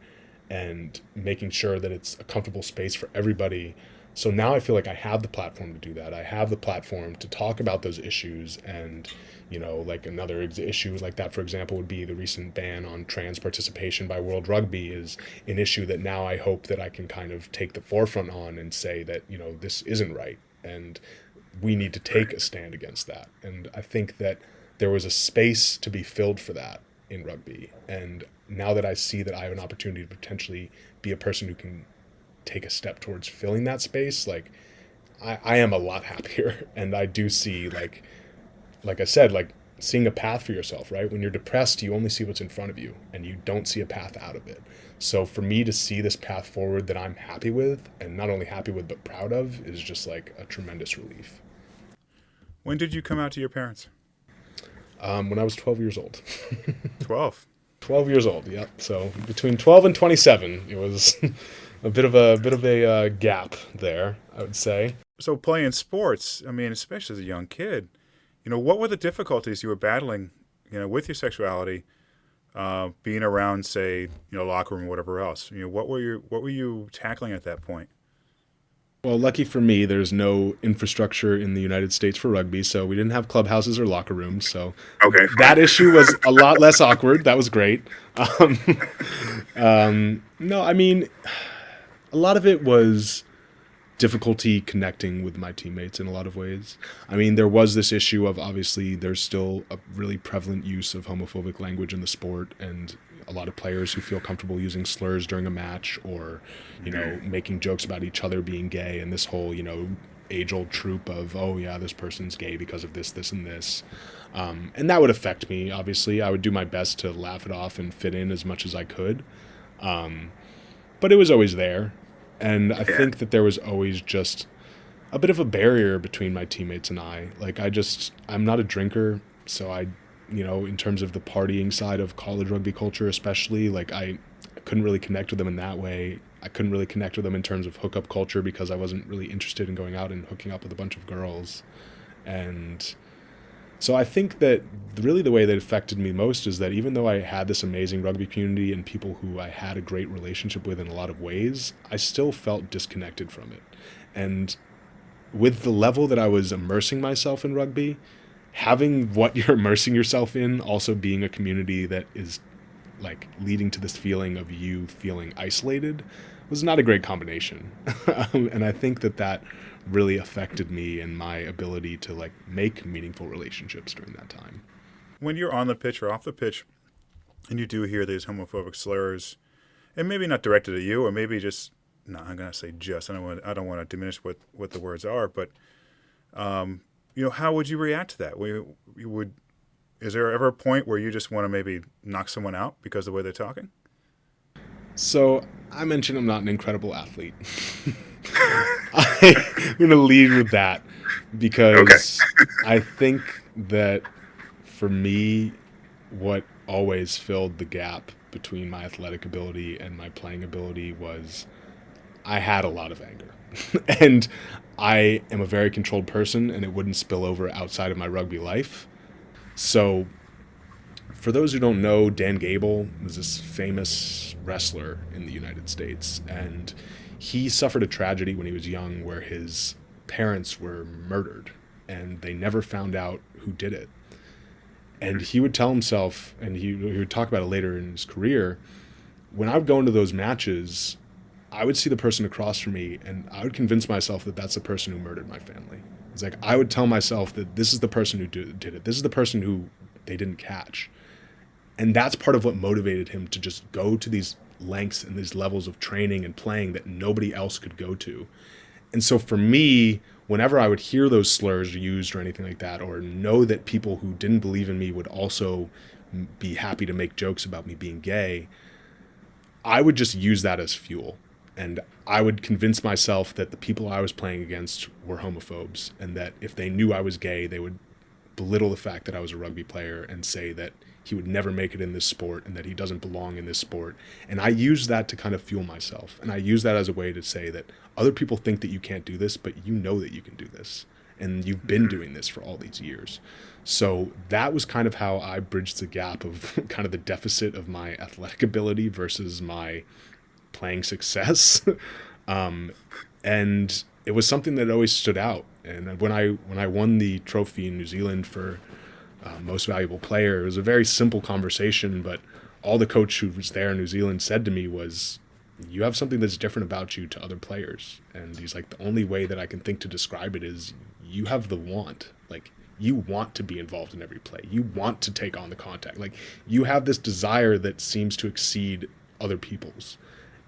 and making sure that it's a comfortable space for everybody. So now I feel like I have the platform to do that. I have the platform to talk about those issues. And, you know, like another issue like that, for example, would be the recent ban on trans participation by World Rugby, is an issue that now I hope that I can kind of take the forefront on and say that, you know, this isn't right. And we need to take a stand against that. And I think that there was a space to be filled for that in rugby. And now that I see that I have an opportunity to potentially be a person who can take a step towards filling that space, like I am a lot happier. And I do see like I said, like seeing a path for yourself, right? When you're depressed, you only see what's in front of you and you don't see a path out of it. So for me to see this path forward that I'm happy with, and not only happy with, but proud of, is just like a tremendous relief. When did you come out to your parents? When I was 12 years old. 12. 12 years old, yep. So between 12 and 27, it was a bit of a gap there, I would say. So playing sports, I mean, especially as a young kid, you know, what were the difficulties you were battling, you know, with your sexuality, being around, say, you know, locker room or whatever else? You know, what were you tackling at that point? Well, lucky for me, there's no infrastructure in the United States for rugby, so we didn't have clubhouses or locker rooms. So okay, that issue was a lot less awkward. That was great. No, I mean, a lot of it was difficulty connecting with my teammates in a lot of ways. I mean, there was this issue of, obviously, there's still a really prevalent use of homophobic language in the sport, and a lot of players who feel comfortable using slurs during a match, or, you know, making jokes about each other being gay, and this whole, you know, age-old trope of, oh yeah, this person's gay because of this, this, and this. And that would affect me, obviously. I would do my best to laugh it off and fit in as much as I could. But it was always there. And I think that there was always just a bit of a barrier between my teammates and I. Like, I'm not a drinker, so you know, in terms of the partying side of college rugby culture especially, like I couldn't really connect with them in that way. I couldn't really connect with them in terms of hookup culture because I wasn't really interested in going out and hooking up with a bunch of girls. And so I think that really the way that affected me most is that even though I had this amazing rugby community and people who I had a great relationship with in a lot of ways, I still felt disconnected from it. And with the level that I was immersing myself in rugby, having what you're immersing yourself in also being a community that is like leading to this feeling of you feeling isolated was not a great combination. And I think that really affected me and my ability to like make meaningful relationships during that time. When you're on the pitch or off the pitch and you do hear these homophobic slurs, and maybe not directed at you, or maybe just, no, I'm going to say just, I don't want to diminish what the words are, but you know, how would you react to that? Is there ever a point where you just want to maybe knock someone out because of the way they're talking? So I mentioned I'm not an incredible athlete. I'm going to lead with that because I think that for me, what always filled the gap between my athletic ability and my playing ability was I had a lot of anger. And I am a very controlled person, and it wouldn't spill over outside of my rugby life. So for those who don't know, Dan Gable was this famous wrestler in the United States, and he suffered a tragedy when he was young where his parents were murdered, and they never found out who did it. And he would tell himself, and he would talk about it later in his career, when I would go into those matches, I would see the person across from me, and I would convince myself that that's the person who murdered my family. It's like I would tell myself that this is the person who did it. This is the person who they didn't catch. And that's part of what motivated him to just go to these lengths and these levels of training and playing that nobody else could go to. And so for me, whenever I would hear those slurs used or anything like that, or know that people who didn't believe in me would also be happy to make jokes about me being gay, I would just use that as fuel. And I would convince myself that the people I was playing against were homophobes, and that if they knew I was gay, they would belittle the fact that I was a rugby player and say that he would never make it in this sport and that he doesn't belong in this sport. And I use that to kind of fuel myself. And I use that as a way to say that other people think that you can't do this, but you know that you can do this. And you've been doing this for all these years. So that was kind of how I bridged the gap of kind of the deficit of my athletic ability versus my playing success. And it was something that always stood out. And when I won the trophy in New Zealand for most valuable player, it was a very simple conversation, but all the coach who was there in New Zealand said to me was, you have something that's different about you to other players. And he's like, the only way that I can think to describe it is you have the want. Like, you want to be involved in every play. You want to take on the contact. Like, you have this desire that seems to exceed other people's.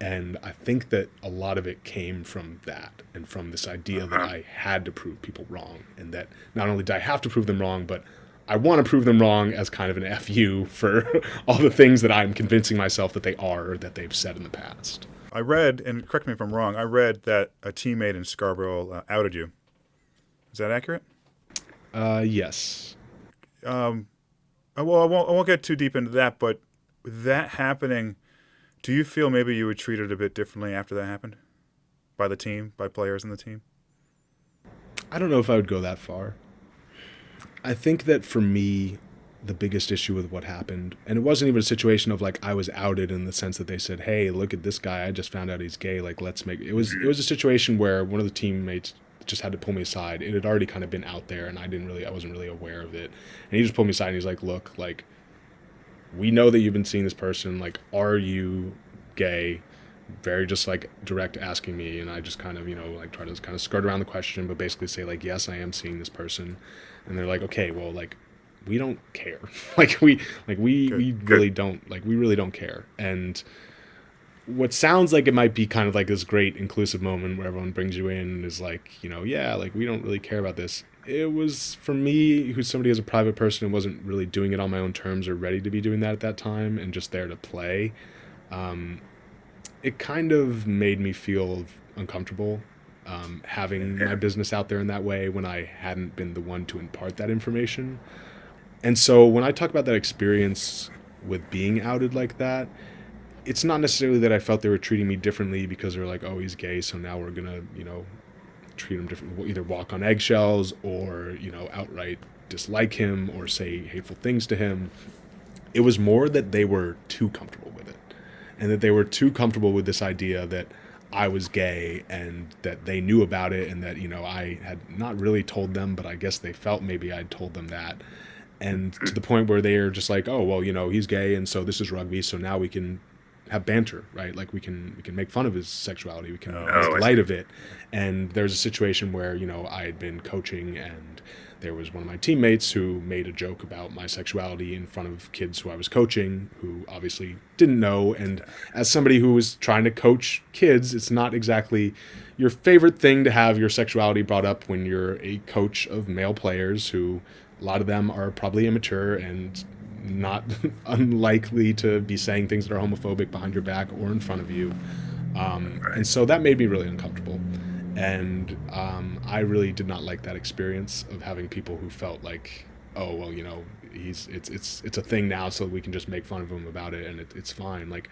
And I think that a lot of it came from that, and from this idea that I had to prove people wrong, and that not only did I have to prove them wrong, but I want to prove them wrong as kind of an FU for all the things that I'm convincing myself that they are or that they've said in the past. I read, and correct me if I'm wrong, I read that a teammate in Scarborough outed you. Is that accurate? Yes. Well, I won't get too deep into that, but with that happening, do you feel maybe you were treated a bit differently after that happened? By the team, by players in the team? I don't know if I would go that far. I think that for me, the biggest issue with what happened, and it wasn't even a situation of like I was outed in the sense that they said, hey, look at this guy, I just found out he's gay, like let's make it was a situation where one of the teammates just had to pull me aside. It had already kind of been out there and I wasn't really aware of it. And he just pulled me aside and he's like, look, like, we know that you've been seeing this person, like, are you gay? Very just like direct asking me, and I just kind of, like try to kind of skirt around the question, but basically say like, yes, I am seeing this person. And they're like, okay, well, like, we don't care. we really don't care. And what sounds like it might be kind of like this great inclusive moment where everyone brings you in and is like, yeah, like we don't really care about this. It was, for me, who's somebody as a private person who wasn't really doing it on my own terms or ready to be doing that at that time and just there to play, it kind of made me feel uncomfortable having my business out there in that way when I hadn't been the one to impart that information. And so when I talk about that experience with being outed like that, it's not necessarily that I felt they were treating me differently because they're like, oh, he's gay, so now we're going to, treat him differently, either walk on eggshells or, outright dislike him or say hateful things to him. It was more that they were too comfortable with it, and that they were too comfortable with this idea that I was gay and that they knew about it and that, I had not really told them, but I guess they felt maybe I'd told them that. And to the point where they are just like, oh, well, he's gay and so this is rugby, so now we can have banter, right? Like we can make fun of his sexuality. We can make light of it. And there's a situation where, I had been coaching and there was one of my teammates who made a joke about my sexuality in front of kids who I was coaching who obviously didn't know. And as somebody who was trying to coach kids, it's not exactly your favorite thing to have your sexuality brought up when you're a coach of male players who a lot of them are probably immature and not unlikely to be saying things that are homophobic behind your back or in front of you. And so that made me really uncomfortable. And I really did not like that experience of having people who felt like, oh, well, it's a thing now, so we can just make fun of him about it and it's fine. Like,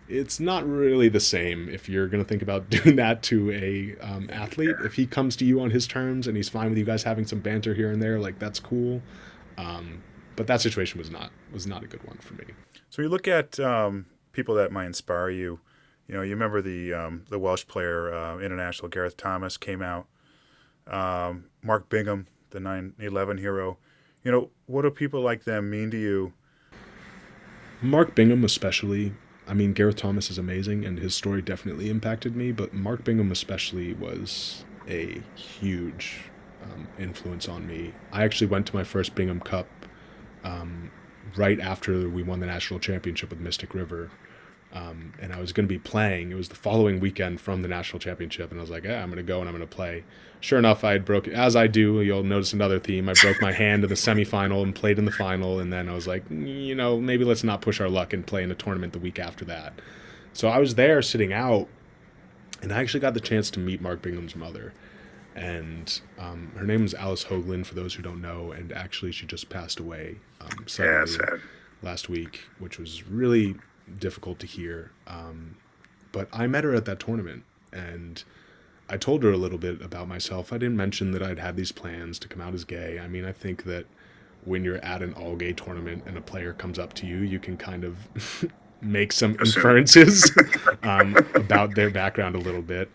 it's not really the same if you're going to think about doing that to a athlete. If he comes to you on his terms and he's fine with you guys having some banter here and there, like, that's cool. But that situation was not a good one for me. So you look at people that might inspire you. You remember the Welsh player, international Gareth Thomas came out. Mark Bingham, the 9/11 hero. What do people like them mean to you? Mark Bingham especially. I mean, Gareth Thomas is amazing, and his story definitely impacted me. But Mark Bingham especially was a huge influence on me. I actually went to my first Bingham Cup right after we won the national championship with Mystic River. and I was going to be playing. It was the following weekend from the national championship, and I was like, I'm going to go and I'm going to play. Sure enough, I had broken, as I do, you'll notice another theme, I broke my hand in the semifinal and played in the final, and then I was like, maybe let's not push our luck and play in a tournament the week after that. So I was there sitting out, and I actually got the chance to meet Mark Bingham's mother. And her name was Alice Hoagland, for those who don't know, and actually she just passed away suddenly last week, which was really difficult to hear. But I met her at that tournament, and I told her a little bit about myself. I didn't mention that I'd had these plans to come out as gay. I mean, I think that when you're at an all-gay tournament and a player comes up to you, you can kind of make some inferences about their background a little bit.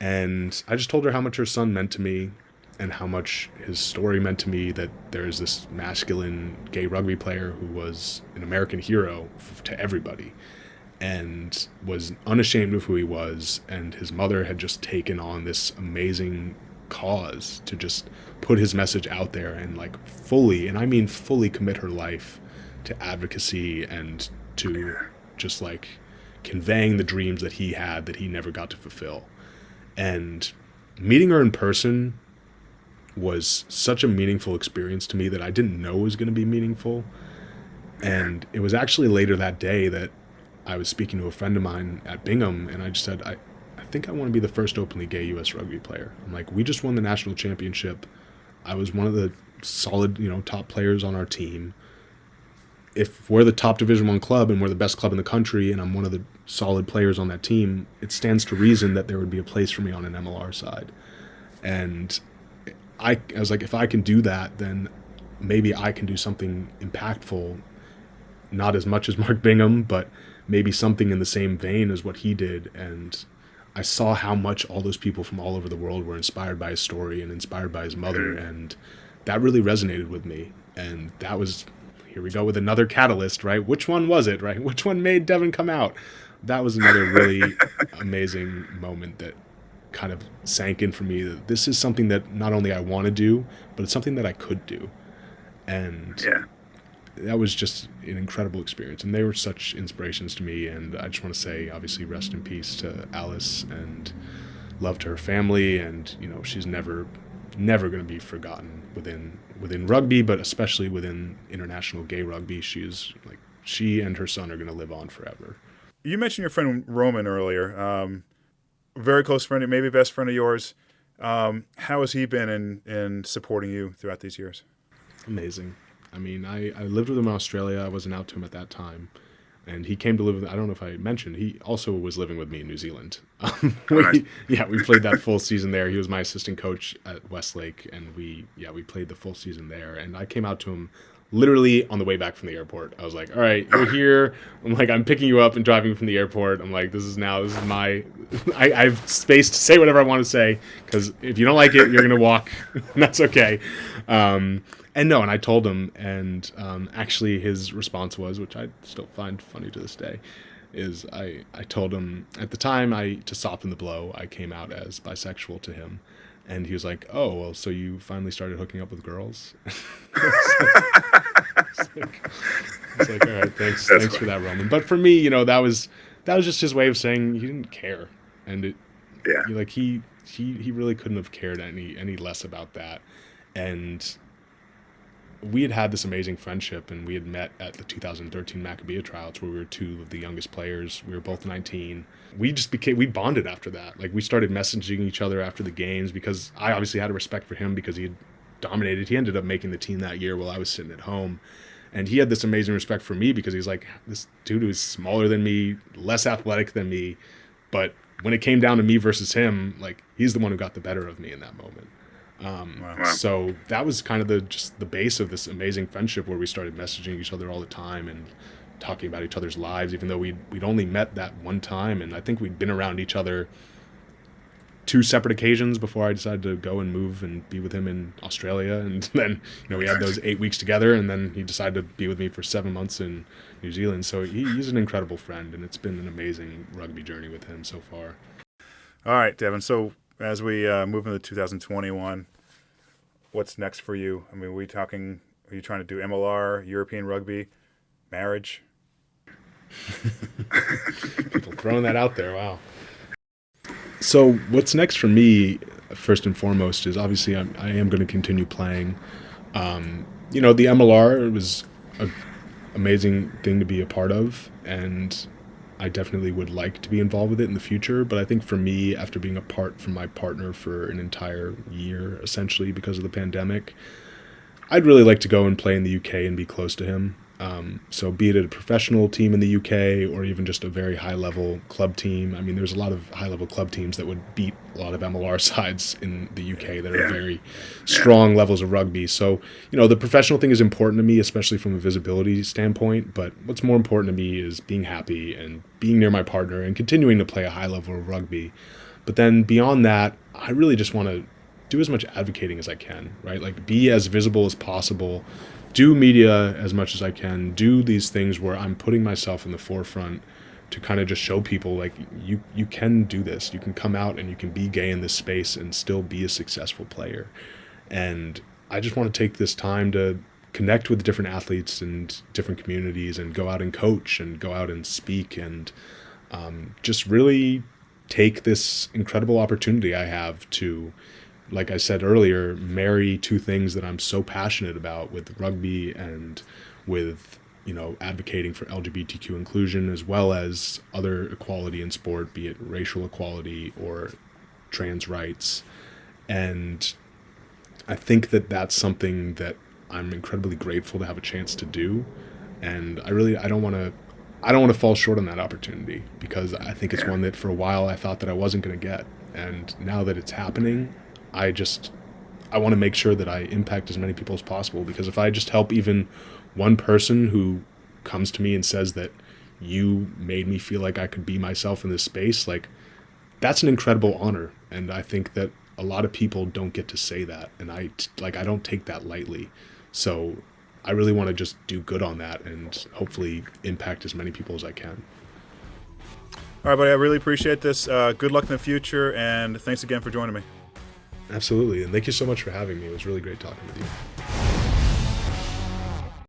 And I just told her how much her son meant to me and how much his story meant to me, that there's this masculine gay rugby player who was an American hero to everybody and was unashamed of who he was, and his mother had just taken on this amazing cause to just put his message out there and like fully, and I mean fully, commit her life to advocacy and to just like conveying the dreams that he had that he never got to fulfill. And meeting her in person was such a meaningful experience to me that I didn't know was going to be meaningful. And it was actually later that day that I was speaking to a friend of mine at Bingham, and I just said, I think I want to be the first openly gay U.S. rugby player. I'm like, we just won the national championship. I was one of the solid, top players on our team. If we're the top Division I club and we're the best club in the country and I'm one of the solid players on that team, it stands to reason that there would be a place for me on an MLR side. And I was like, if I can do that, then maybe I can do something impactful, not as much as Mark Bingham, but maybe something in the same vein as what he did. And I saw how much all those people from all over the world were inspired by his story and inspired by his mother. And that really resonated with me. And that was, here we go with another catalyst, right? Which one was it, right? Which one made Devin come out? That was another really amazing moment that kind of sank in for me, that this is something that not only I want to do, but it's something that I could do. And that was just an incredible experience. And they were such inspirations to me. And I just want to say, obviously, rest in peace to Alice, and love to her family. And, she's never going to be forgotten within rugby, but especially within international gay rugby. She and her son are going to live on forever. You mentioned your friend Roman earlier. Very close friend, maybe best friend of yours. How has he been in supporting you throughout these years? Amazing. I mean, I lived with him in Australia. I wasn't out to him at that time. And he came to live with, I don't know if I mentioned, he also was living with me in New Zealand. We played that full season there. He was my assistant coach at Westlake, and we played the full season there. And I came out to him literally on the way back from the airport. I was like, all right, you're here. I'm like, I'm picking you up and driving you from the airport. I'm like, this is my, I have space to say whatever I want to say, because if you don't like it, you're going to walk. And that's okay. And I told him, and actually his response was, which I still find funny to this day, is I told him at the time, to soften the blow, I came out as bisexual to him. And he was like, oh, well, so you finally started hooking up with girls? It's like, all right, thanks for that, Roman. But for me, that was just his way of saying he didn't care. And he really couldn't have cared any less about that. And we had this amazing friendship, and we had met at the 2013 Maccabiah tryouts, where we were two of the youngest players. We were both 19. We bonded after that. Like, we started messaging each other after the games, because I obviously had a respect for him because he had dominated. He ended up making the team that year while I was sitting at home. And he had this amazing respect for me because he's like, this dude who's smaller than me, less athletic than me. But when it came down to me versus him, like, he's the one who got the better of me in that moment. Wow. So that was kind of the base of this amazing friendship, where we started messaging each other all the time and talking about each other's lives, even though we'd only met that one time. And I think we'd been around each other 2 separate occasions before I decided to go and move and be with him in Australia. And then, we had those 8 weeks together, and then he decided to be with me for 7 months in New Zealand. So he's an incredible friend, and it's been an amazing rugby journey with him so far. All right, Devin. So as we move into 2021, what's next for you? I mean, are you trying to do MLR, European rugby, marriage? People throwing that out there. Wow. So what's next for me, first and foremost, is obviously I am going to continue playing. The MLR was an amazing thing to be a part of, and I definitely would like to be involved with it in the future. But I think for me, after being apart from my partner for an entire year, essentially because of the pandemic, I'd really like to go and play in the UK and be close to him. So be it a professional team in the UK or even just a very high-level club team. I mean, there's a lot of high-level club teams that would beat a lot of MLR sides in the UK that are very strong levels of rugby. So, the professional thing is important to me, especially from a visibility standpoint. But what's more important to me is being happy and being near my partner and continuing to play a high level of rugby. But then beyond that, I really just want to do as much advocating as I can, right? Like, be as visible as possible, do media as much as I can, do these things where I'm putting myself in the forefront to kind of just show people, like, you can do this. You can come out and you can be gay in this space and still be a successful player. And I just want to take this time to connect with different athletes and different communities and go out and coach and go out and speak and just really take this incredible opportunity I have to, like I said earlier, marry two things that I'm so passionate about with rugby and with, advocating for LGBTQ inclusion as well as other equality in sport, be it racial equality or trans rights. And I think that that's something that I'm incredibly grateful to have a chance to do. And I don't want to fall short on that opportunity, because I think it's one that for a while I thought that I wasn't going to get. And now that it's happening, I want to make sure that I impact as many people as possible, because if I just help even one person who comes to me and says that you made me feel like I could be myself in this space, like, that's an incredible honor. And I think that a lot of people don't get to say that. And I don't take that lightly. So I really want to just do good on that and hopefully impact as many people as I can. All right, buddy. I really appreciate this. Good luck in the future, and thanks again for joining me. Absolutely. And thank you so much for having me. It was really great talking with you.